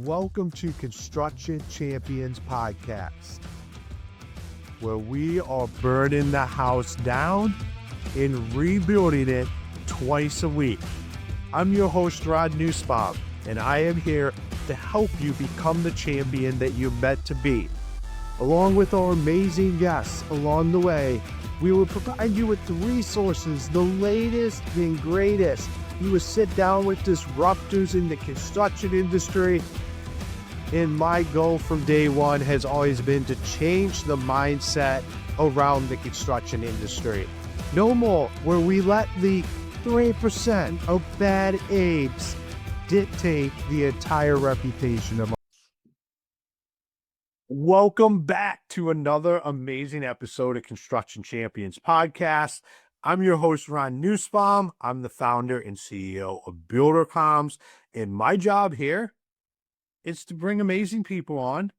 Welcome to Construction Champions Podcast, where we are burning the house down and rebuilding it twice a week. I'm your host, Rod Nussbaum, and I am here to help you become the champion that you're meant to be. Along with our amazing guests along the way, we will provide you with the resources, the latest and greatest. You will sit down with disruptors in the construction industry. And my goal from day one has always been to change the mindset around the construction industry. No more where we let the 3% of bad apes dictate the entire reputation of. Welcome back to another amazing episode of Construction Champions Podcast. I'm your host, Ron Nussbaum. I'm the founder and CEO of BuilderComs, and my job here is to bring amazing people on,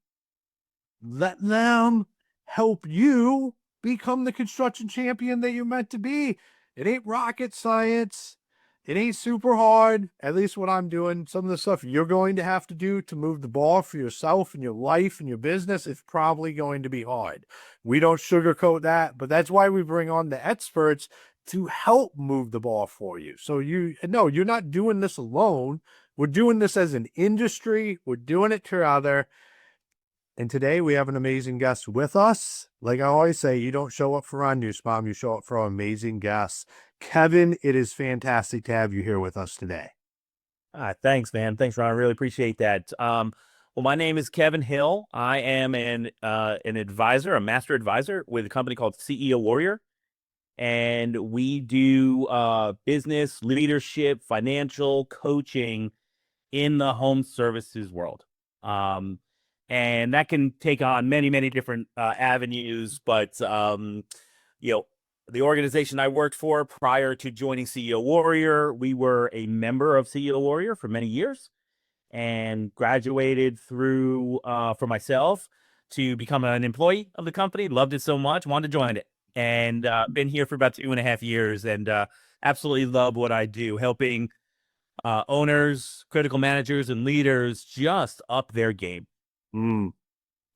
let them help you become the construction champion that you're meant to be. It ain't rocket science. It ain't super hard. At least what I'm doing, some of the stuff you're going to have to do to move the ball for yourself and your life and your business is probably going to be hard. We don't sugarcoat that, but that's why we bring on the experts to help move the ball for you. So you're not doing this alone. We're doing this as an industry. We're doing it together. And today we have an amazing guest with us. Like I always say, you don't show up for Ron Nussbaum, you show up for our amazing guests. Kevin, it is fantastic to have you here with us today. Thanks, man. Thanks, Ron. I really appreciate that. Well, my name is Kevin Hill. I am an advisor, a master advisor with a company called CEO Warrior. And we do business, leadership, financial coaching in the home services world. And that can take on many, many different avenues. But, the organization I worked for prior to joining CEO Warrior, we were a member of CEO Warrior for many years and graduated through for myself to become an employee of the company. Loved it so much, wanted to join it. And been here for about 2.5 years and absolutely love what I do, helping owners, critical managers, and leaders just up their game.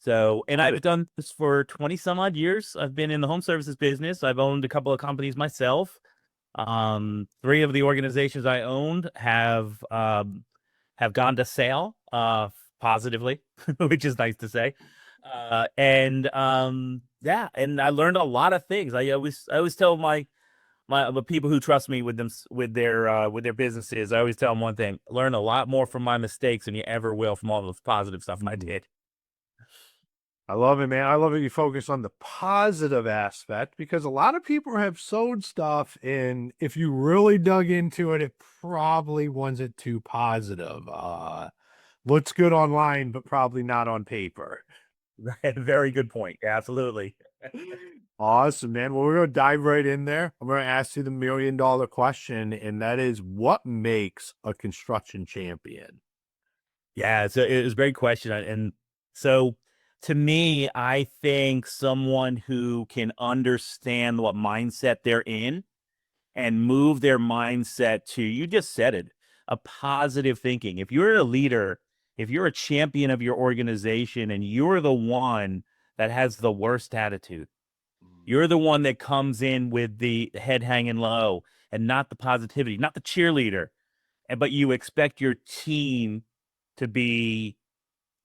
So, and I've done this for 20 some odd years. I've been in the home services business. I've owned a couple of companies myself. 3 of the organizations I owned have gone to sale positively, which is nice to say. And I learned a lot of things. I always tell the people who trust me with their businesses, I always tell them one thing: learn a lot more from my mistakes than you ever will from all the positive stuff I did. I love it, man. I love it. You focus on the positive aspect because a lot of people have sold stuff, and if you really dug into it, it probably wasn't too positive. Looks good online, but probably not on paper. Very good point. Absolutely. Awesome, man. Well, we're going to dive right in there. I'm going to ask you the $1 million question, and that is, what makes a construction champion? Yeah, so it was a great question. And so to me, I think someone who can understand what mindset they're in and move their mindset to, you just said it, a positive thinking. If you're a leader, if you're a champion of your organization and you're the one that has the worst attitude, you're the one that comes in with the head hanging low and not the positivity, not the cheerleader, but you expect your team to be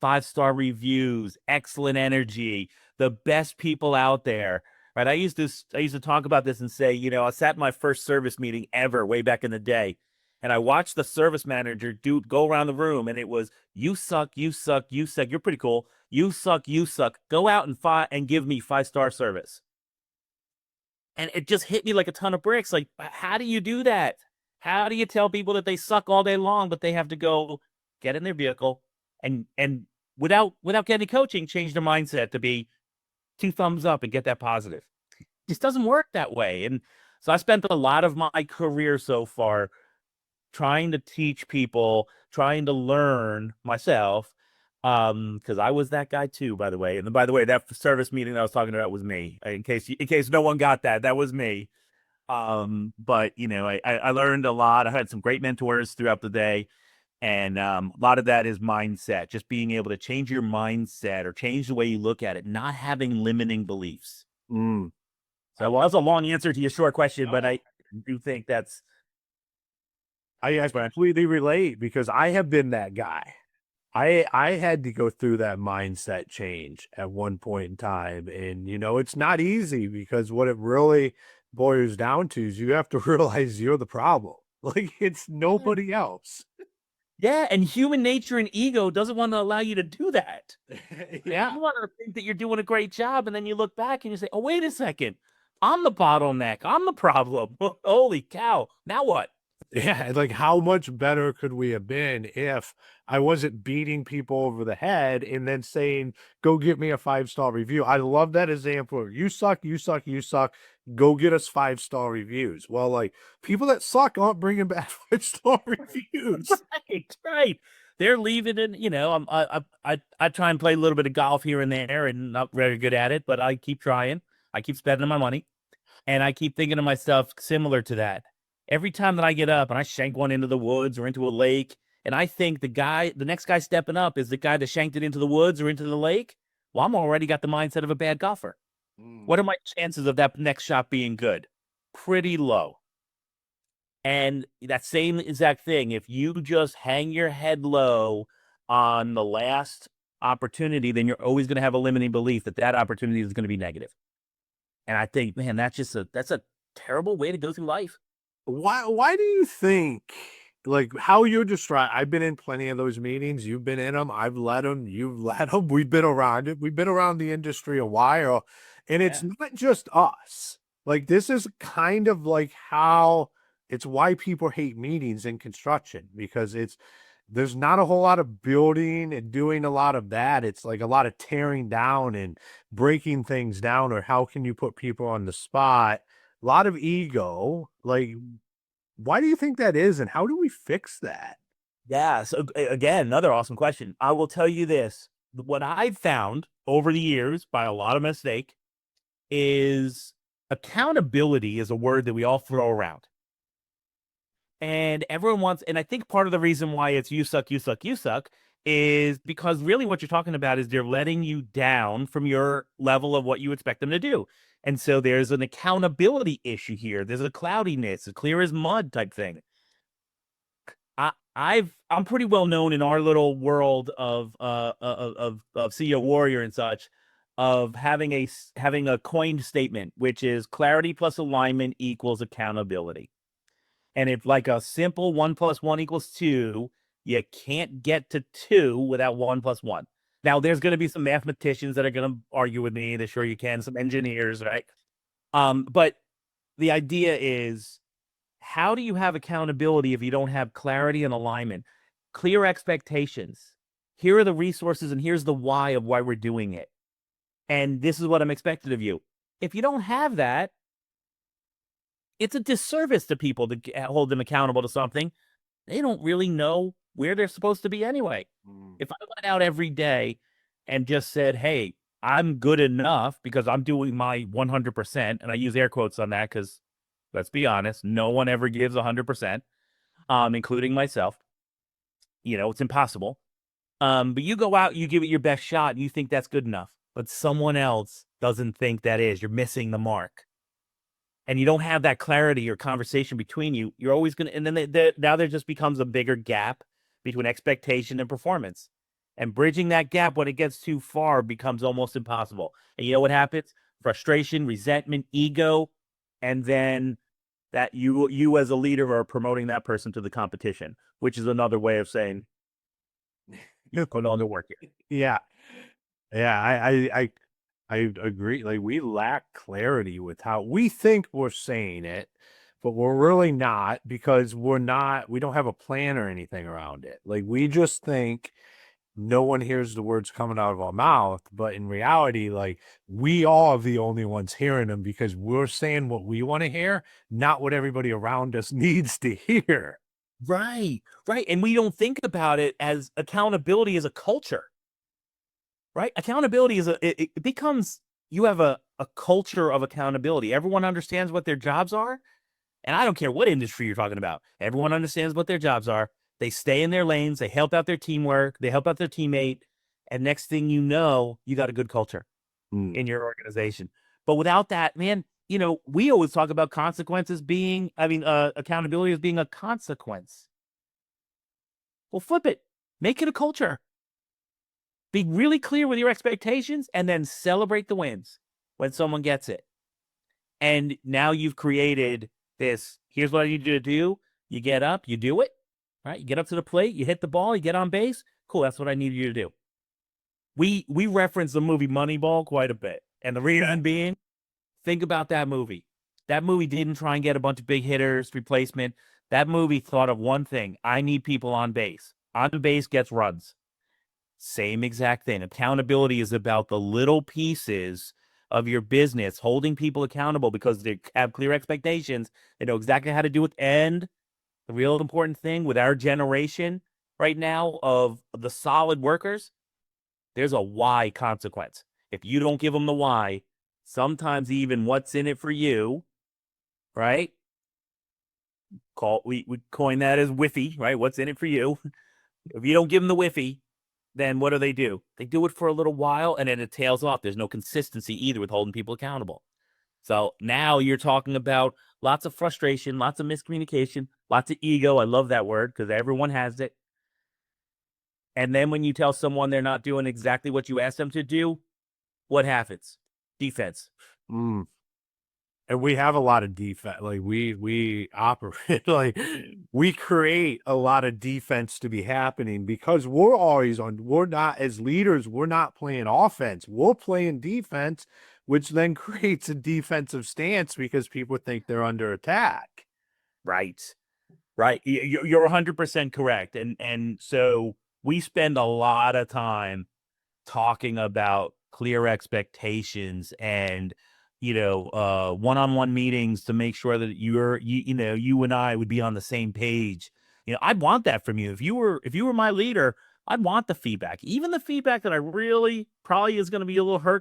5-star reviews, excellent energy, the best people out there, right? I used to talk about this and say, I sat in my first service meeting ever way back in the day, and I watched the service manager go around the room, and it was, you suck, you suck, you suck. You're pretty cool. You suck, you suck. Go out and give me 5-star service. And it just hit me like a ton of bricks. Like, how do you do that? How do you tell people that they suck all day long, but they have to go get in their vehicle and without getting coaching, change their mindset to be 2 thumbs up and get that positive? It just doesn't work that way. And so I spent a lot of my career so far trying to teach people, trying to learn myself, because I was that guy too, by the way. And by the way, that service meeting that I was talking about was me. In case no one got that, that was me. But I learned a lot. I had some great mentors throughout the day, And a lot of that is mindset, just being able to change your mindset or change the way you look at it, not having limiting beliefs. Mm. So, well, that's a long answer to your short question, but I do think that's I Brian. completely relate because I have been that guy. I had to go through that mindset change at one point in time. And, it's not easy because what it really boils down to is you have to realize you're the problem. Like, it's nobody else. Yeah, and human nature and ego doesn't want to allow you to do that. Yeah. You want to think that you're doing a great job, and then you look back and you say, "Oh, wait a second, I'm the bottleneck. I'm the problem. Holy cow! Now what?" Yeah, like how much better could we have been if I wasn't beating people over the head and then saying, go get me a 5-star review? I love that example. You suck, you suck, you suck. Go get us 5-star reviews. Well, like people that suck aren't bringing back 5-star reviews. Right, right. They're leaving it. I try and play a little bit of golf here and there, and not very good at it, but I keep trying. I keep spending my money. And I keep thinking to myself, similar to that. Every time that I get up and I shank one into the woods or into a lake, and I think the next guy stepping up is the guy that shanked it into the woods or into the lake, well, I'm already got the mindset of a bad golfer. Mm. What are my chances of that next shot being good? Pretty low. And that same exact thing, if you just hang your head low on the last opportunity, then you're always going to have a limiting belief that that opportunity is going to be negative. And I think, man, that's a terrible way to go through life. Why do you think like how you're describing? I've been in plenty of those meetings. You've been in them. I've led them. You've led them. We've been around it. We've been around the industry a while, and it's Yeah. not just us. Like this is kind of like how it's why people hate meetings in construction because there's not a whole lot of building and doing a lot of that. It's like a lot of tearing down and breaking things down, or how can you put people on the spot? A lot of ego. Like, why do you think that is, and how do we fix that? Yeah. So again, another awesome question. I will tell you this. What I've found over the years by a lot of mistake is accountability is a word that we all throw around. And everyone wants, and I think part of the reason why it's you suck, you suck, you suck is because really what you're talking about is they're letting you down from your level of what you expect them to do. And so there's an accountability issue here. There's a cloudiness, a clear as mud type thing. I'm pretty well known in our little world of CEO warrior and such of having a coined statement, which is clarity plus alignment equals accountability. And if like a simple 1 + 1 = 2, you can't get to 2 without 1 + 1. Now, there's going to be some mathematicians that are going to argue with me. They're sure you can, some engineers, right? But the idea is, how do you have accountability if you don't have clarity and alignment, clear expectations? Here are the resources, and here's the why of why we're doing it. And this is what I'm expected of you. If you don't have that, it's a disservice to people to hold them accountable to something. They don't really know where they're supposed to be anyway. Mm. If I went out every day and just said, "Hey, I'm good enough because I'm doing my 100%," and I use air quotes on that because let's be honest, no one ever gives 100%, including myself. It's impossible. But you go out, you give it your best shot, and you think that's good enough. But someone else doesn't think that is. You're missing the mark. And you don't have that clarity or conversation between you, you're always going to, and then now there just becomes a bigger gap between expectation and performance. And bridging that gap when it gets too far becomes almost impossible. And you know what happens? Frustration, resentment, ego, and then that you as a leader are promoting that person to the competition, which is another way of saying you're no longer working. Yeah, yeah, I agree. Like we lack clarity with how we think we're saying it, but we're really not because we don't have a plan or anything around it. Like we just think no one hears the words coming out of our mouth, but in reality, like we are the only ones hearing them because we're saying what we want to hear, not what everybody around us needs to hear. Right, right. And we don't think about it as accountability as a culture. Right? Accountability is it becomes, you have a culture of accountability. Everyone understands what their jobs are. And I don't care what industry you're talking about. Everyone understands what their jobs are. They stay in their lanes. They help out their teamwork. They help out their teammate. And next thing you know, you got a good culture in your organization. But without that, man, we always talk about accountability as being a consequence. Well, flip it. Make it a culture. Be really clear with your expectations and then celebrate the wins when someone gets it. And now you've created this, here's what I need you to do. You get up, you do it, right? You get up to the plate, you hit the ball, you get on base. Cool, that's what I need you to do. We reference the movie Moneyball quite a bit. And the reason being, think about that movie. That movie didn't try and get a bunch of big hitters, replacement. That movie thought of one thing. I need people on base. On base gets runs. Same exact thing. Accountability is about the little pieces of your business, holding people accountable because they have clear expectations. They know exactly how to do it. And the real important thing with our generation right now of the solid workers, there's a why consequence. If you don't give them the why, sometimes even what's in it for you, right? We coin that as whiffy, right? What's in it for you? If you don't give them the whiffy, then what do? They do it for a little while and then it tails off. There's no consistency either with holding people accountable. So now you're talking about lots of frustration, lots of miscommunication, lots of ego. I love that word because everyone has it. And then when you tell someone they're not doing exactly what you asked them to do, what happens? Defense. And we have a lot of defense. Like we operate like we create a lot of defense to be happening because we're not as leaders, we're not playing offense. We're playing defense, which then creates a defensive stance because people think they're under attack. Right. You're 100% correct. And so we spend a lot of time talking about clear expectations and one-on-one meetings to make sure that you and I would be on the same page. I'd want that from you. If you were my leader, I'd want the feedback, even the feedback that I really probably is going to be a little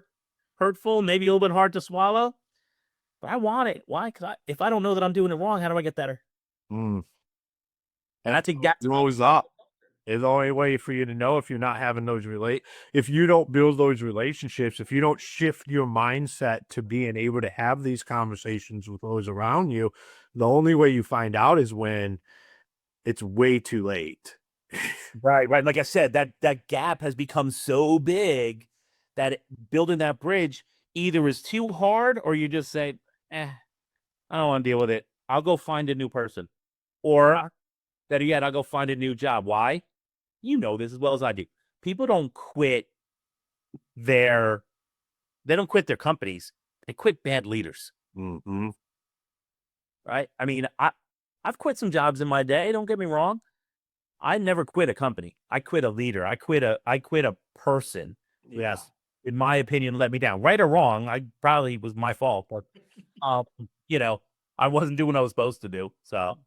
hurtful, maybe a little bit hard to swallow, but I want it. Why? Because if I don't know that I'm doing it wrong, how do I get better? And that's exactly goes up. It's the only way for you to know if you're not having if you don't build those relationships, if you don't shift your mindset to being able to have these conversations with those around you, the only way you find out is when it's way too late. Right. Like I said, that gap has become so big that building that bridge either is too hard or you just say, I don't want to deal with it. I'll go find a new person. Or better yet, I'll go find a new job. Why? You know this as well as I do. People don't quit their companies. They quit bad leaders. Mm-hmm. Right? I mean, I've quit some jobs in my day. Don't get me wrong. I never quit a company. I quit a leader. I quit a person. Yeah. Yes, in my opinion, let me down. Right or wrong, I probably was my fault, but I wasn't doing what I was supposed to do. So,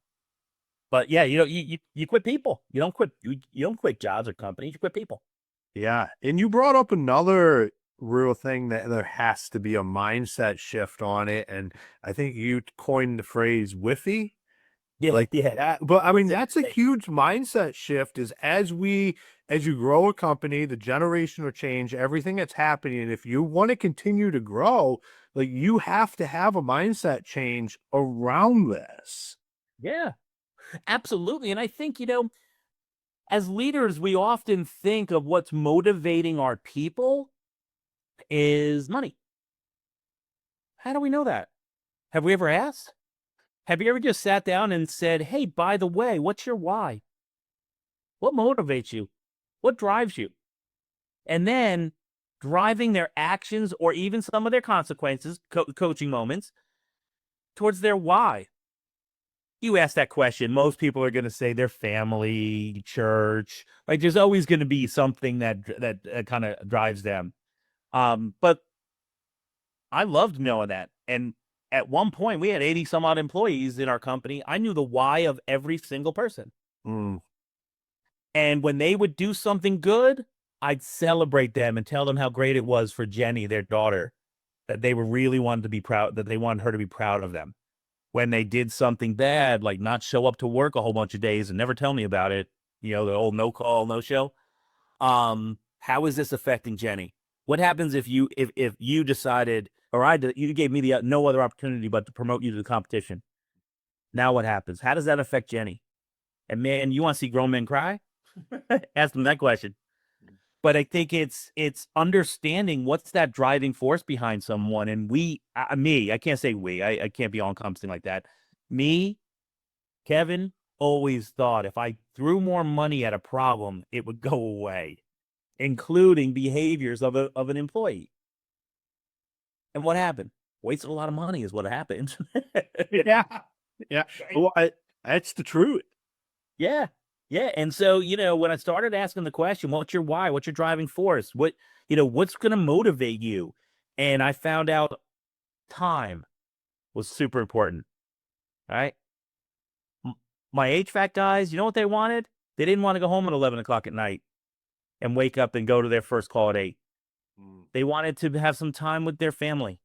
but yeah, you quit people. You don't quit jobs or companies. You quit people. Yeah, and you brought up another real thing that there has to be a mindset shift on it, and I think you coined the phrase "whiffy." Yeah, Like yeah. that, but I mean that's a huge mindset shift. Is as you grow a company, the generational change, everything that's happening. And if you want to continue to grow, like you have to have a mindset change around this. Yeah, absolutely. And I think as leaders, we often think of what's motivating our people is money. How do we know that? Have we ever asked? Have you ever just sat down and said, hey, by the way, what's your why? What motivates you? What drives you? And then driving their actions or even some of their consequences, coaching moments, towards their why. You ask that question, most people are going to say their family, church. Like there's always going to be something that kind of drives them. But I loved knowing that. And at one point, we had 80 some odd employees in our company. I knew the why of every single person. Mm. And when they would do something good, I'd celebrate them and tell them how great it was for Jenny, their daughter, that they were really wanted to be proud, that they wanted her to be proud of them. When they did something bad, like not show up to work a whole bunch of days and never tell me about it, the old no call, no show. How is this affecting Jenny? What happens if you decided, or you gave me the no other opportunity but to promote you to the competition? Now what happens? How does that affect Jenny? And man, you want to see grown men cry? Ask them that question. But I think it's understanding what's that driving force behind someone. And I can't say we, I can't be all encompassing like that. Me, Kevin, always thought if I threw more money at a problem, it would go away, including behaviors of an employee. And what happened? Wasted a lot of money is what happened. Yeah. Yeah. Well, that's the truth. Yeah. Yeah. And so, when I started asking the question, what's your why? What's your driving force? What's going to motivate you? And I found out time was super important. All right. My HVAC guys, you know what they wanted? They didn't want to go home at 11 o'clock at night and wake up and go to their first call at 8. They wanted to have some time with their family.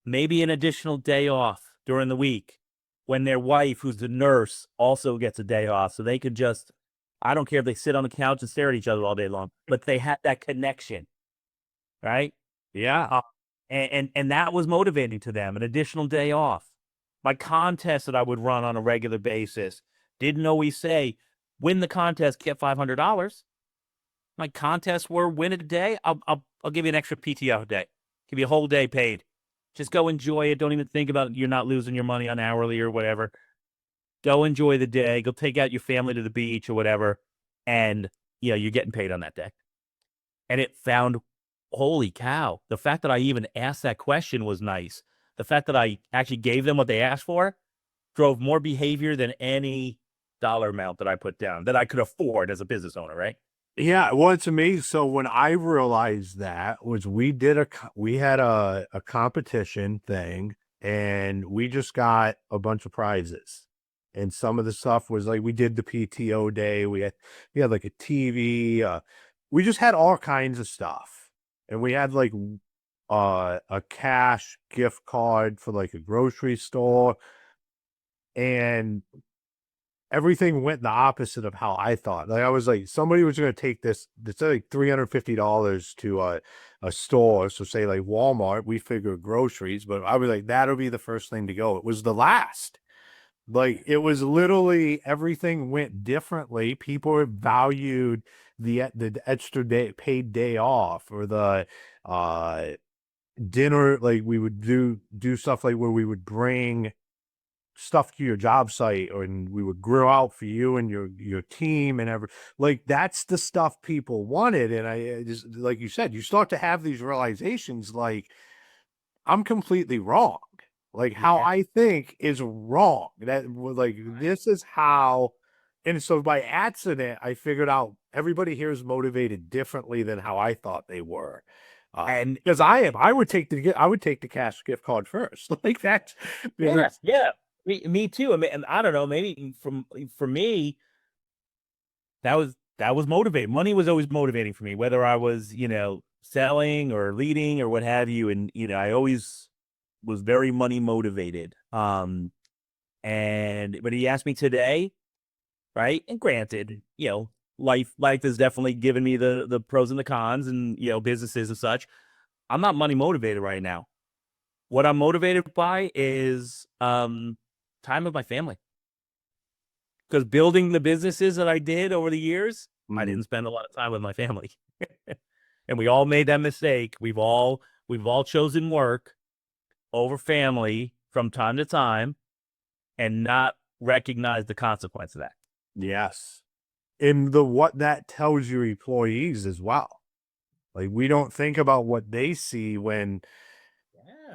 Maybe an additional day off during the week when their wife, who's the nurse, also gets a day off. So they could I don't care if they sit on the couch and stare at each other all day long, but they had that connection, right? Yeah. And that was motivating to them, an additional day off. My contest that I would run on a regular basis didn't always say, win the contest, get $500. My contests were win it a day. I'll give you an extra PTO day. Give you a whole day paid. Just go enjoy it. Don't even think about it. You're not losing your money on hourly or whatever. Go enjoy the day. Go take out your family to the beach or whatever. And, you're getting paid on that day. And it found, holy cow, the fact that I even asked that question was nice. The fact that I actually gave them what they asked for drove more behavior than any dollar amount that I put down that I could afford as a business owner, right? Yeah, well, it's amazing. So when I realized that was we had a competition thing, and we just got a bunch of prizes. And some of the stuff was like we did the PTO day. We had like a TV. We just had all kinds of stuff, and we had like a cash gift card for like a grocery store, and everything went the opposite of how I thought. Like I was like, somebody was going to take this. It's like $350 to a store. So say like Walmart, we figure groceries, but I was like, that'll be the first thing to go. It was the last. Like it was literally everything went differently. People valued the extra paid day off, or the uh dinner. Like we would do stuff like where we would bring stuff to your job site, and we would grill out for you and your team and like that's the stuff people wanted. And I just, like you said, you start to have these realizations like I'm completely wrong. Like how I think is wrong. That was like this is how. And so by accident I figured out everybody here is motivated differently than how I thought they were. And because I would take the cash gift card first. Like that. Yeah. Me too. I mean, and I don't know, maybe for me, that was motivating. Money was always motivating for me, whether I was, selling or leading or what have you. And, I always was very money motivated. But he asked me today, right? And granted, life has definitely given me the pros and the cons and, businesses and such. I'm not money motivated right now. What I'm motivated by is time with my family. Because building the businesses that I did over the years, I didn't spend a lot of time with my family. And we all made that mistake. We've all chosen work over family from time to time and not recognized the consequence of that. Yes. And what that tells your employees as well. Like we don't think about what they see when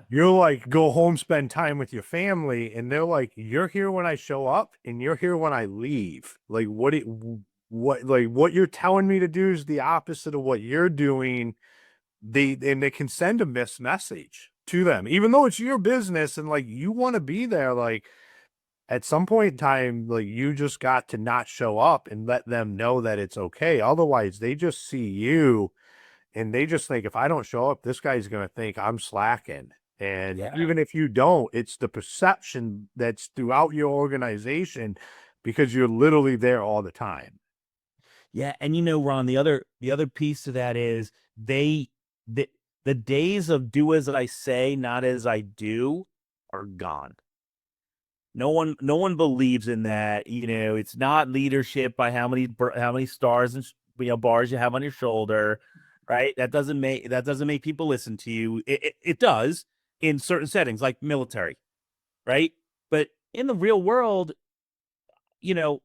you're like, go home, spend time with your family, and they're like, you're here when I show up and you're here when I leave. Like what you're telling me to do is the opposite of what you're doing. They can send a missed message to them, even though it's your business and like you want to be there. Like at some point in time, like you just got to not show up and let them know that it's okay. Otherwise, they just see you and they just think if I don't show up, this guy's going to think I'm slacking. And even if you don't, it's the perception that's throughout your organization because you're literally there all the time. Yeah, and Ron, the other piece to that is the the days of do as I say, not as I do are gone. No one believes in that. It's not leadership by how many stars and bars you have on your shoulder, right? That doesn't make people listen to you. It does in certain settings like military, right? But in the real world, you know,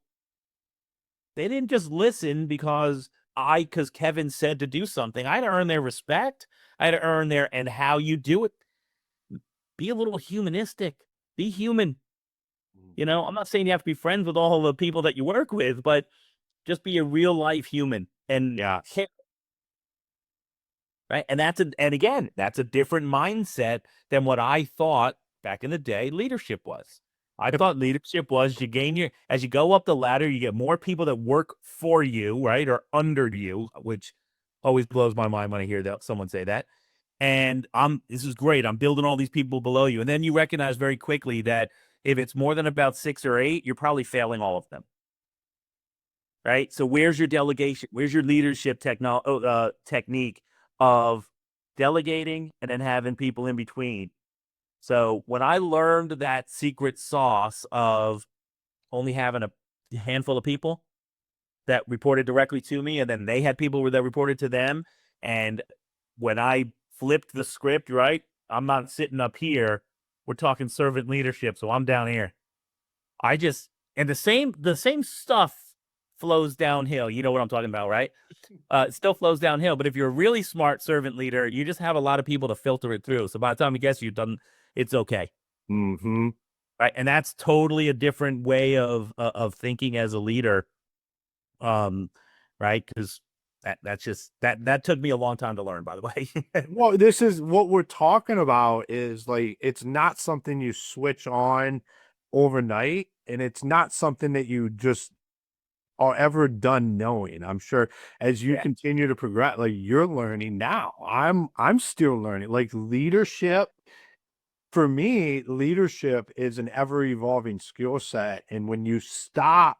they didn't just listen because Kevin said to do something. I had to earn their respect. I had to earn and how you do it. Be a little humanistic. Be human. I'm not saying you have to be friends with all the people that you work with, but just be a real life human and Yes. care, right? And again, that's a different mindset than what I thought back in the day leadership was. I thought leadership was as you go up the ladder, you get more people that work for you, right? Or under you, which always blows my mind when I hear that someone say that. And this is great. I'm building all these people below you. And then you recognize very quickly that if it's more than about 6 or 8, you're probably failing all of them. Right. So where's your delegation? Where's your leadership technique of delegating and then having people in between? So when I learned that secret sauce of only having a handful of people that reported directly to me, and then they had people that reported to them, and when I flipped the script, right, I'm not sitting up here. We're talking servant leadership, so I'm down here. I just and the same stuff flows downhill. You know what I'm talking about, right? It still flows downhill. But if you're a really smart servant leader, you just have a lot of people to filter it through. So by the time you guess you've done, it's okay, Mm-hmm. right? And that's totally a different way of thinking as a leader, um, right? Because that's just that took me a long time to learn. By the way, Well, this is what we're talking about is like it's not something you switch on overnight, and it's not something that you just are ever done knowing. I'm sure as you yeah, continue to progress, like you're learning now. I'm still learning. Like leadership, for me, leadership is an ever evolving skill set. And when you stop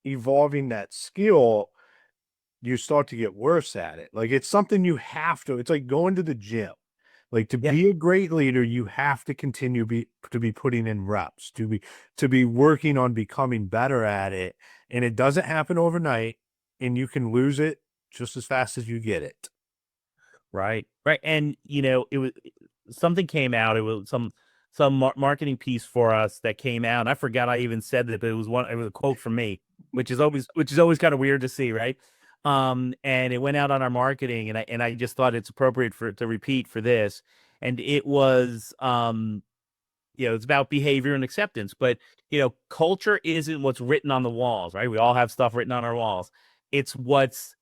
evolving that skill, you start to get worse at it. Like it's something you have to, it's like going to the gym. Like to yeah, be a great leader, you have to continue to be putting in reps, to be working on becoming better at it. And it doesn't happen overnight, and you can lose it just as fast as you get it. right, right. And it was something came out. It was some marketing piece for us that came out. And I forgot I even said that, but it was a quote from me, which is always kind of weird to see, right? And it went out on our marketing, and I just thought it's appropriate for to repeat for this. And it was it's about behavior and acceptance, but culture isn't what's written on the walls, right? We all have stuff written on our walls. It's what's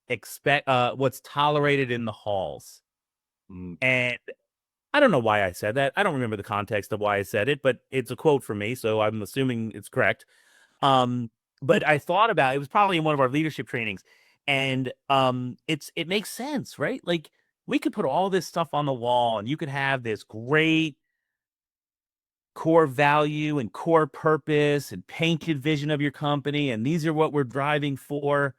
tolerated in the halls. Mm. And I don't know why I said that. I don't remember the context of why I said it, but it's a quote from me, so I'm assuming it's correct. Um, but I thought about it was probably in one of our leadership trainings, and it makes sense, right? Like we could put all this stuff on the wall, and you could have this great core value and core purpose and painted vision of your company, and these are what we're driving for.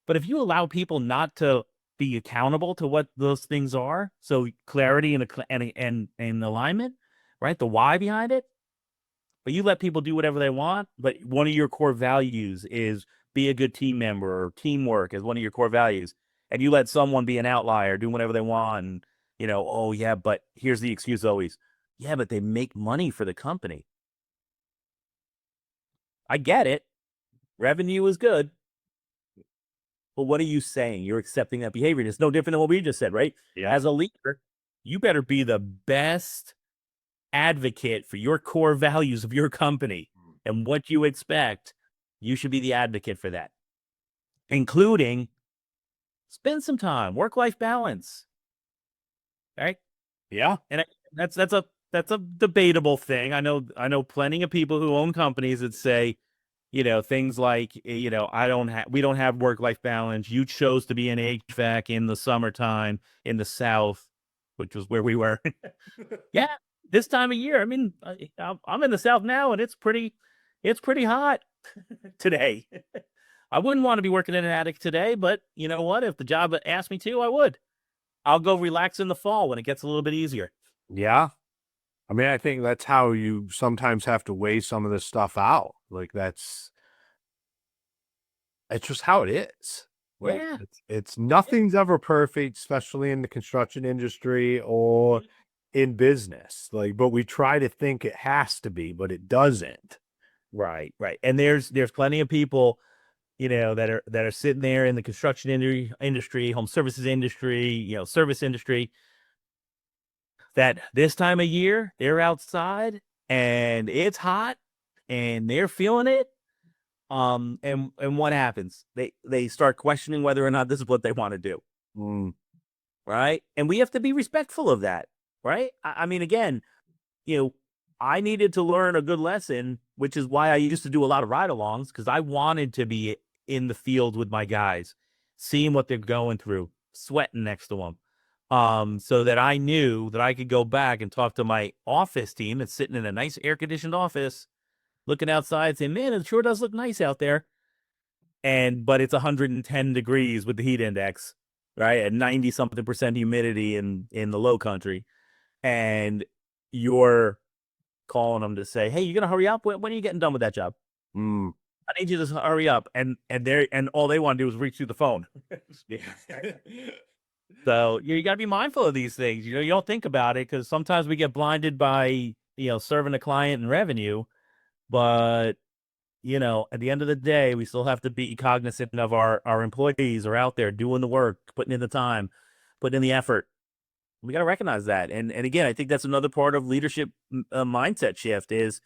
But if you allow people not to be accountable to what those things are, so clarity and alignment, right? The why behind it, but you let people do whatever they want. But one of your core values is be a good team member, or teamwork is one of your core values, and you let someone be an outlier, do whatever they want, and oh yeah, but here's the excuse always, yeah, but they make money for the company. I get it. Revenue is good. But what are you saying? You're accepting that behavior. And it's no different than what we just said, right? Yeah. As a leader, you better be the best advocate for your core values of your company and what you expect. You should be the advocate for that, including spend some time, work-life balance, right? Yeah. And that's a debatable thing. I know plenty of people who own companies that say, things like, we don't have work-life balance. You chose to be in HVAC in the summertime in the South, which was where we were. Yeah, this time of year. I mean, I'm in the South now, and it's pretty hot today. I wouldn't want to be working in an attic today, but you know what? If the job asked me to, I would. I'll go relax in the fall when it gets a little bit easier. Yeah. I mean, I think that's how you sometimes have to weigh some of this stuff out. Like it's just how it is. Like Yeah. it's nothing's ever perfect, especially in the construction industry or in business. Like, but we try to think it has to be, but it doesn't. Right, right. And there's plenty of people, that are sitting there in the construction industry, home services industry, service industry, that this time of year they're outside and it's hot and they're feeling it. And what happens? They start questioning whether or not this is what they want to do. Mm, Right. And we have to be respectful of that. Right. I mean, again, you know, I needed to learn a good lesson, which is why I used to do a lot of ride alongs, because I wanted to be in the field with my guys, seeing what they're going through, sweating next to them. So that I knew that I could go back and talk to my office team that's sitting in a nice air conditioned office, looking outside, saying, man, it sure does look nice out there. But it's 110 degrees with the heat index, right? At 90 something percent humidity in the low country. And you're calling them to say, hey, you're gonna hurry up. When are you getting done with that job? mm. I need you to hurry up. And all they want to do is reach through the phone. Yeah. So you got to be mindful of these things. You don't think about it because sometimes we get blinded by serving a client and revenue. But at the end of the day, we still have to be cognizant of our employees are out there doing the work, putting in the time, putting in the effort. We got to recognize that. And again, I think that's another part of leadership mindset shift is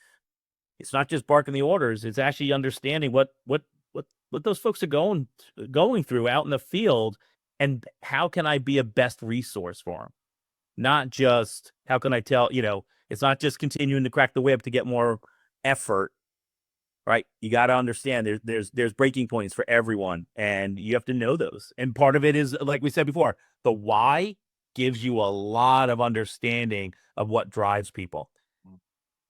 it's not just barking the orders. It's actually understanding what those folks are going through out in the field, and how can I be a best resource for them? Not just how can I tell. It's not just continuing to crack the whip to get more effort. Right? You got to understand there's breaking points for everyone, and you have to know those. And part of it is, like we said before, the why gives you a lot of understanding of what drives people.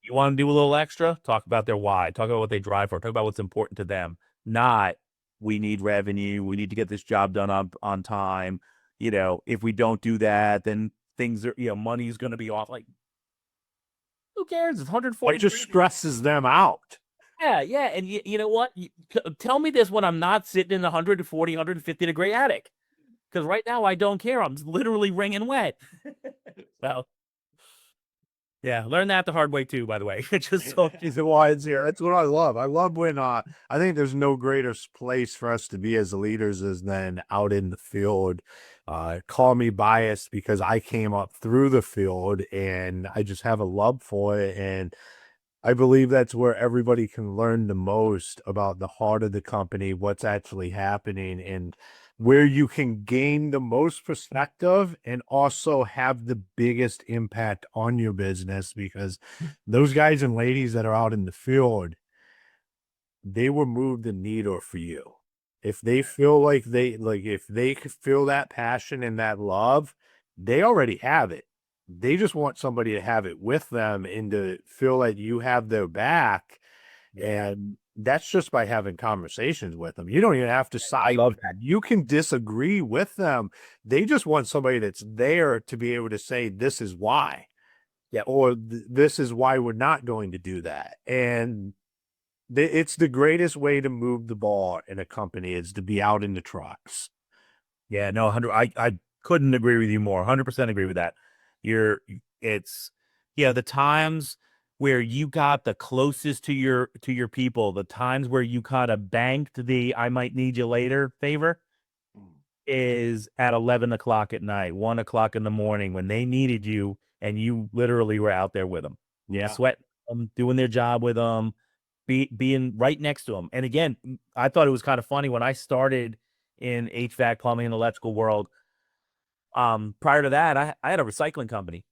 You want to do a little extra? Talk about their why. Talk about what they drive for. Talk about what's important to them. Not we need revenue. We need to get this job done on time. If we don't do that, then things are money's going to be off. Like who cares? It's 140. It just stresses them out. Yeah, yeah. And you know what? Tell me this when I'm not sitting in the 140, 150-degree attic. Because right now I don't care. I'm literally wringing wet. Well, yeah, learn that the hard way too, by the way. Just so He's the wise here. That's what I love. I love when I think there's no greater place for us to be as leaders is than out in the field. Call me biased because I came up through the field and I just have a love for it. And I believe that's where everybody can learn the most about the heart of the company, what's actually happening, and where you can gain the most perspective and also have the biggest impact on your business because those guys and ladies that are out in the field, they will move the needle for you. If they feel if they could feel that passion and that love, they already have it. They just want somebody to have it with them and to feel like you have their back. And that's just by having conversations with them. You don't even have to side. love that. You can disagree with them. They just want somebody that's there to be able to say, this is why. Yeah. Or this is why we're not going to do that. And it's the greatest way to move the ball in a company is to be out in the trucks. Yeah, no, 100. I couldn't agree with you more. 100% agree with that. It's the times where you got the closest to your people, the times where you kind of banked the I might need you later favor is at 11 o'clock at night, 1 o'clock in the morning when they needed you and you literally were out there with them. Yeah. Sweating them, doing their job with them, being right next to them. And again, I thought it was kind of funny when I started in HVAC, plumbing, and electrical world. Prior to that, I had a recycling company,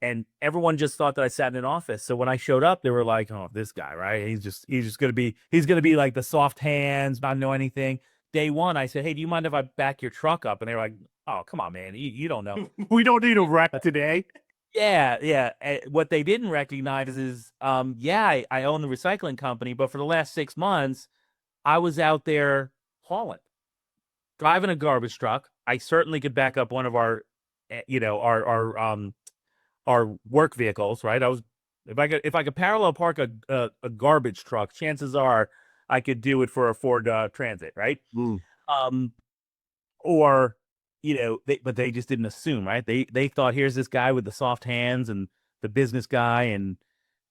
and everyone just thought that I sat in an office. So when I showed up, they were like, "Oh, this guy, right? He's gonna be like the soft hands, not know anything." Day one, I said, "Hey, do you mind if I back your truck up?" And they were like, "Oh, come on, man, you don't know." We don't need a wreck today. Yeah, yeah. What they didn't recognize is, yeah, I own the recycling company, but for the last 6 months, I was out there hauling, driving a garbage truck. I certainly could back up one of our, our work vehicles, right? If I could parallel park a garbage truck, chances are I could do it for a Ford Transit, right? Mm. Um, or but they just didn't assume, right? They thought, here's this guy with the soft hands and the business guy, and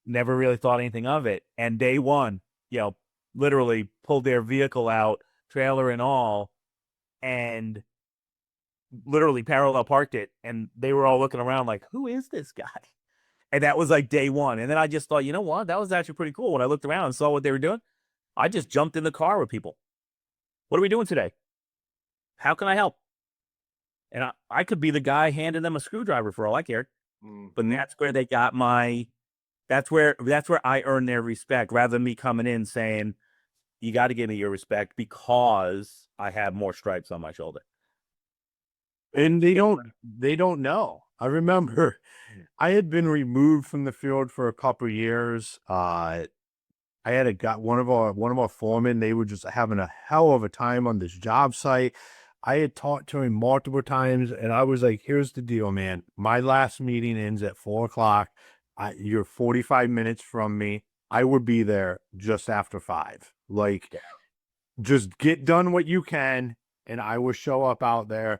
never really thought anything of it. And day one, literally pulled their vehicle out, trailer and all, and literally parallel parked it, and they were all looking around like, who is this guy? And that was like day one. And then I just thought, you know what? That was actually pretty cool. When I looked around and saw what they were doing, I just jumped in the car with people. What are we doing today? How can I help? And I could be the guy handing them a screwdriver for all I cared. But that's where they got that's where I earned their respect, rather than me coming in saying, you got to give me your respect because I have more stripes on my shoulder. And they don't know. I remember I had been removed from the field for a couple of years. I had got one of our foremen. They were just having a hell of a time on this job site. I had talked to him multiple times, and I was like, "Here's the deal, man. My last meeting ends at 4 o'clock. You're 45 minutes from me. I would be there just after 5. Like, just get done what you can, and I will show up out there."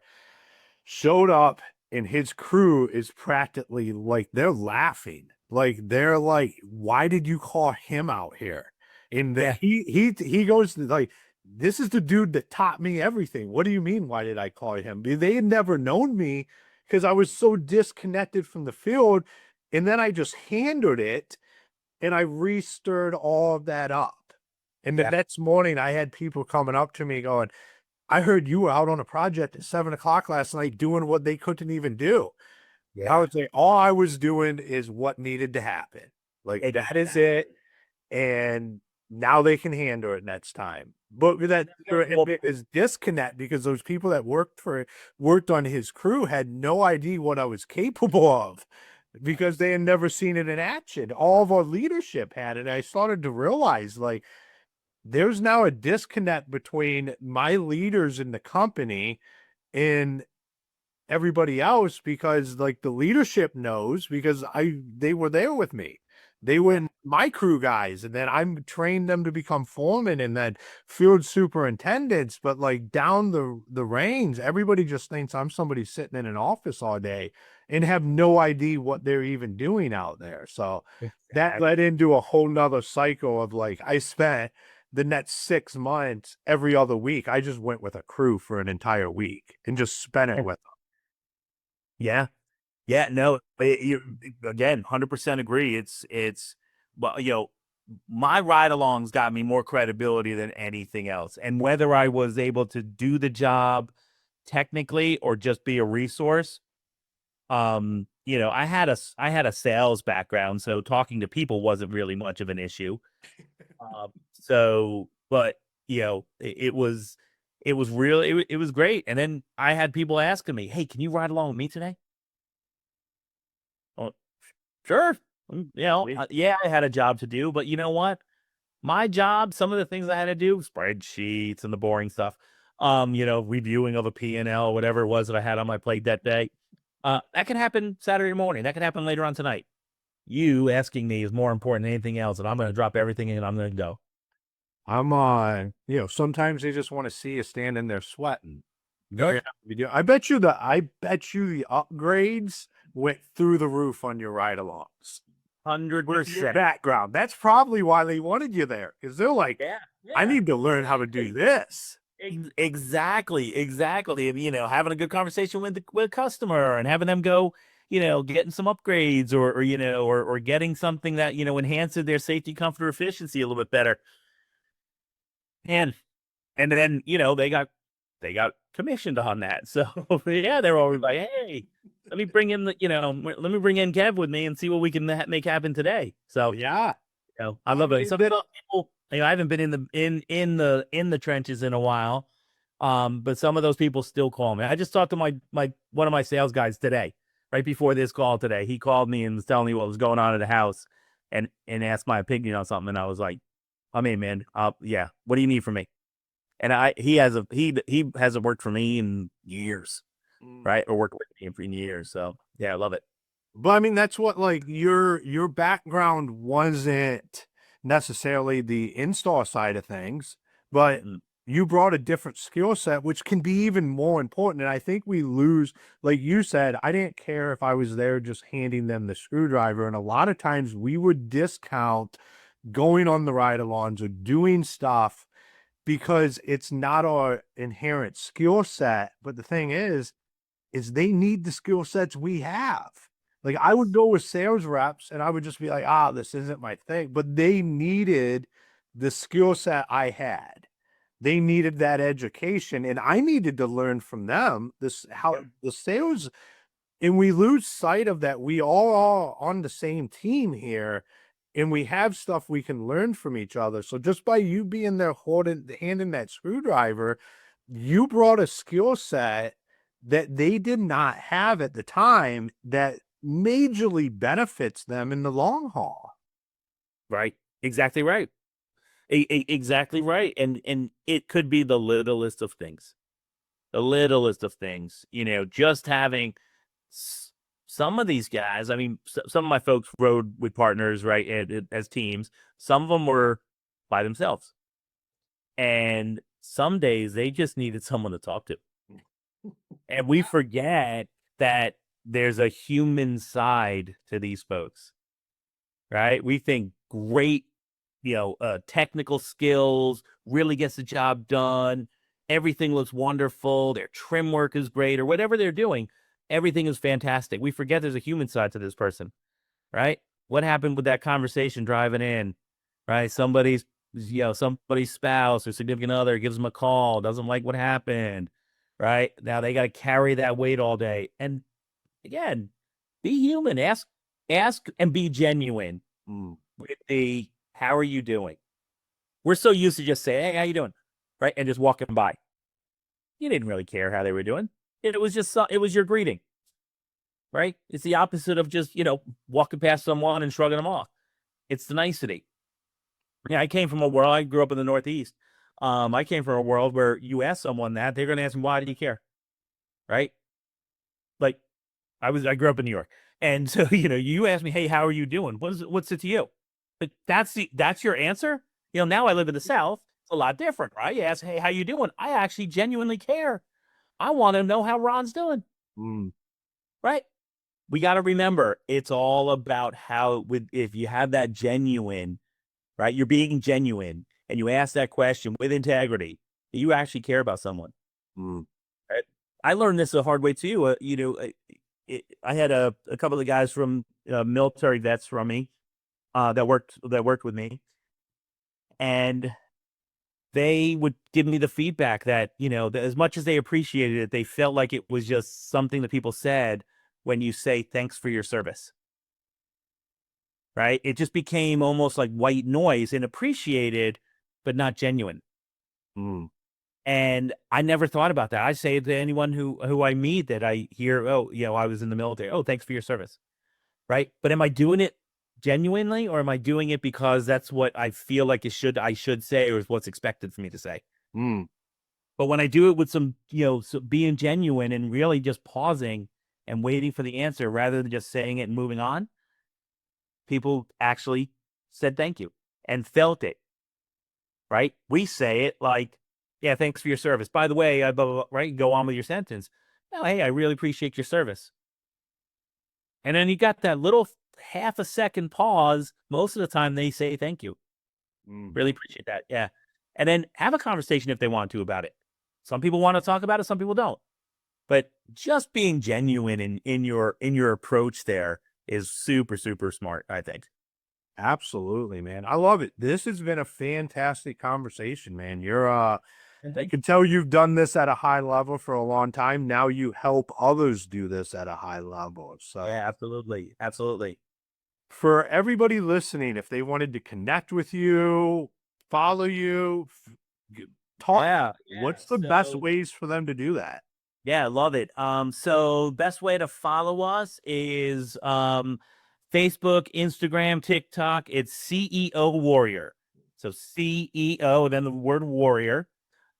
Showed up, and his crew is practically like, they're laughing. Like, they're like, why did you call him out here? And he goes like, this is the dude that taught me everything. What do you mean, why did I call him? They had never known me because I was so disconnected from the field. And then I just handled it, and I restirred all of that up. And the next morning I had people coming up to me going, I heard you were out on a project at 7 o'clock last night doing what they couldn't even do. I would say all I was doing is what needed to happen. Like, that is it. And now they can handle it next time. But that is disconnect, because those people that worked on his crew had no idea what I was capable of, because they had never seen it in action. All of our leadership had it. I started to realize, like, there's now a disconnect between my leaders in the company and everybody else, because, like, the leadership knows, because they were there with me. They were my crew guys, and then I'm trained them to become foremen and then field superintendents. But, like, down the range, everybody just thinks I'm somebody sitting in an office all day and have no idea what they're even doing out there. So that led into a whole nother cycle of, like, I spent the next 6 months every other week. I just went with a crew for an entire week and just spent it with them. Yeah. Yeah, no, again, 100% agree. Well, my ride-alongs got me more credibility than anything else. And whether I was able to do the job technically or just be a resource, I had a sales background, so talking to people wasn't really much of an issue. But it was really, it was great. And then I had people asking me, "Hey, can you ride along with me today?" Oh, sure. I had a job to do, but you know what? My job, some of the things I had to do, spreadsheets and the boring stuff, reviewing of a P&L, whatever it was that I had on my plate that day, that can happen Saturday morning. That can happen later on tonight. You asking me is more important than anything else, and I'm going to drop everything and I'm going to go. I'm on, sometimes they just want to see you standing there sweating. I bet you the upgrades went through the roof on your ride-alongs. 100%. Background. That's probably why they wanted you there, because they're like, I need to learn how to do this. Exactly. And, having a good conversation with a customer and having them go, getting some upgrades or getting something that, enhances their safety, comfort, or efficiency a little bit better. And then, they got commissioned on that. So yeah, they're always like, hey, let me bring in Kev with me and see what we can make happen today. So yeah, I love it. Some people, I haven't been in the trenches in a while. But some of those people still call me. I just talked to my one of my sales guys today, right before this call today. He called me and was telling me what was going on at the house and asked my opinion on something. And I was like, I'm in, man. Yeah. What do you need from me? And he hasn't worked for me in years, right? Or worked with me for years. So yeah, I love it. But I mean, that's what, like, your background wasn't necessarily the install side of things, but Mhm. you brought a different skill set, which can be even more important. And I think we lose, like you said, I didn't care if I was there just handing them the screwdriver. And a lot of times we would discount going on the ride-alongs or doing stuff because it's not our inherent skill set. But the thing is they need the skill sets we have. Like, I would go with sales reps and I would just be like, this isn't my thing. But they needed the skill set I had. They needed that education, and I needed to learn from them how the sales, and we lose sight of that. We all are on the same team here, and we have stuff we can learn from each other. So just by you being there handing that screwdriver, you brought a skill set that they did not have at the time that majorly benefits them in the long haul. Right. Exactly right. Exactly right. And it could be the littlest of things. The littlest of things. Just having some of these guys. I mean, some of my folks rode with partners, right, as teams. Some of them were by themselves, and some days they just needed someone to talk to. And we forget that there's a human side to these folks, right? We think great, technical skills, really gets the job done. Everything looks wonderful. Their trim work is great, or whatever they're doing. Everything is fantastic. We forget there's a human side to this person, right? What happened with that conversation driving in, right? Somebody's spouse or significant other gives them a call, doesn't like what happened, right? Now they got to carry that weight all day. And again, be human. Ask and be genuine with the how are you doing? We're so used to just saying, hey, how you doing? Right? And just walking by. You didn't really care how they were doing. It was your greeting, right? It's the opposite of just, walking past someone and shrugging them off. It's the nicety. Yeah, I came from a world, I grew up in the Northeast. I came from a world where you ask someone that, they're going to ask them, why do you care? Right? Like, I grew up in New York. And so, you ask me, hey, how are you doing? What's it to you? But that's your answer? Now I live in the South. It's a lot different, right? You ask, hey, how you doing? I actually genuinely care. I want to know how Ron's doing. Right? We got to remember, it's all about if you have that genuine, right? You're being genuine and you ask that question with integrity, you actually care about someone. Right? I learned this the hard way too. I had a couple of guys from military vets from me that worked with me, and they would give me the feedback that that as much as they appreciated it, they felt like it was just something that people said when you say thanks for your service. Right? It just became almost like white noise and appreciated, but not genuine. And I never thought about that. I say to anyone who I meet that I hear, oh, I was in the military. Oh, thanks for your service. Right? But am I doing it genuinely, or am I doing it because that's what I feel like I should say, or is what's expected for me to say? But when I do it with some, being genuine and really just pausing and waiting for the answer rather than just saying it and moving on, people actually said thank you and felt it. Right? We say it like, yeah, thanks for your service. By the way, blah, blah, blah, right? Go on with your sentence. Oh, hey, I really appreciate your service. And then you got that little half a second pause. Most of the time they say thank you. Really appreciate that. Yeah. And then have a conversation if they want to about it. Some people want to talk about it, some people don't. But just being genuine in your approach there is super, super smart, I think. Absolutely, man. I love it. This has been a fantastic conversation, man. I Thank can tell you've done this at a high level for a long time. Now you help others do this at a high level. So, Yeah, absolutely. Absolutely. for everybody listening, if they wanted to connect with you, follow you, talk, Yeah. what's the best ways for them to do that? Yeah, I love it. So best way to follow us is Facebook, Instagram, TikTok. It's CEO Warrior. So CEO, then the word warrior.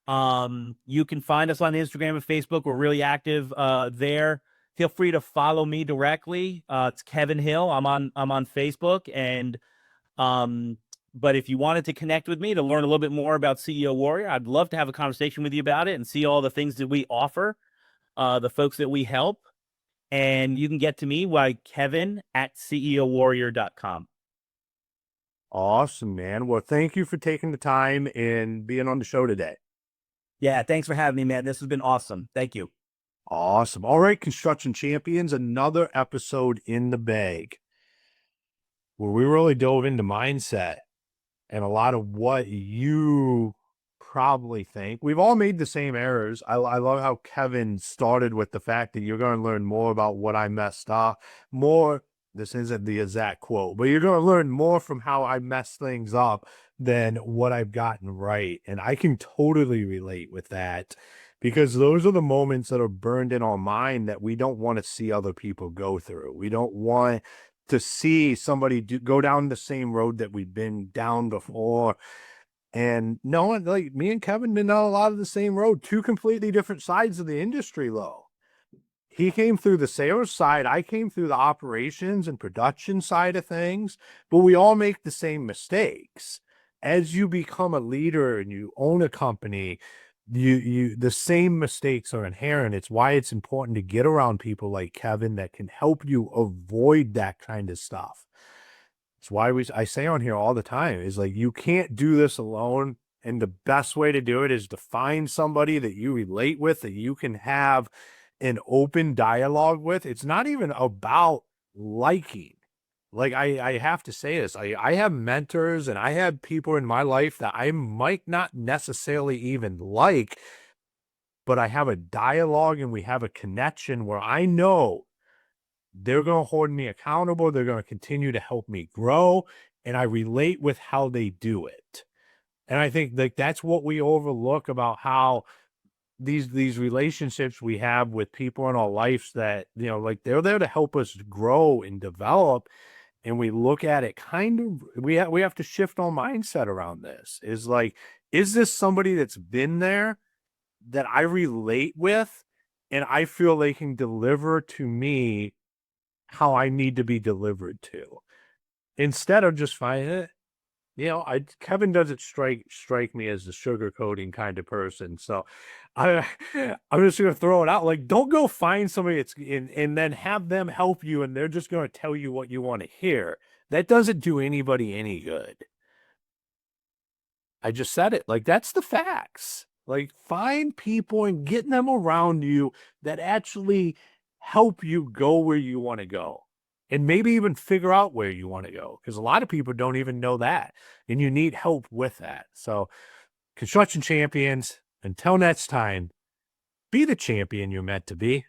You can find us on Instagram and Facebook. We're really active there. Feel free to follow me directly. It's Kevin Hill. I'm on Facebook, and but if you wanted to connect with me to learn a little bit more about CEO Warrior, I'd love to have a conversation with you about it and see all the things that we offer, the folks that we help. And you can get to me by kevin@ceowarrior.com. Awesome, man. Well, thank you for taking the time and being on the show today. Yeah, thanks for having me, man. This has been awesome. Thank you. Awesome. All right, Construction Champions, another episode in the bag where we really dove into mindset and a lot of what you probably think. We've all made the same errors. I love how Kevin started with the fact that you're going to learn more about what I messed up. More, this isn't the exact quote, but you're going to learn more from how I mess things up than what I've gotten right. And I can totally relate with that because those are the moments that are burned in our mind that we don't want to see other people go through. We don't want to see somebody go down the same road that we've been down before. And knowing, like, me and Kevin been on a lot of the same road, two completely different sides of the industry, though. He came through the sales side, I came through the operations and production side of things, but we all make the same mistakes. As you become a leader and you own a company, the same mistakes are inherent. It's why it's important to get around people like Kevin that can help you avoid that kind of stuff. It's why I say on here all the time is like, you can't do this alone. And the best way to do it is to find somebody that you relate with, that you can have an open dialogue with. It's not even about liking. Like, I have to say this. I have mentors and I have people in my life that I might not necessarily even like, but I have a dialogue and we have a connection where I know they're going to hold me accountable. They're going to continue to help me grow. And I relate with how they do it. And I think like that's what we overlook about how these relationships we have with people in our lives that, you know, like they're there to help us grow and develop. And we look at it kind of, we have to shift our mindset around this. Is like, is this somebody that's been there that I relate with and I feel they can deliver to me how I need to be delivered to, instead of just finding it. You know, Kevin doesn't strike me as the sugarcoating kind of person. So I I'm just gonna throw it out. Like, don't go find somebody that's and then have them help you and they're just gonna tell you what you want to hear. That doesn't do anybody any good. I just said it. Like, that's the facts. Like, find people and get them around you that actually help you go where you want to go. And maybe even figure out where you want to go. Because a lot of people don't even know that. And you need help with that. So, Construction Champions, until next time, be the champion you're meant to be.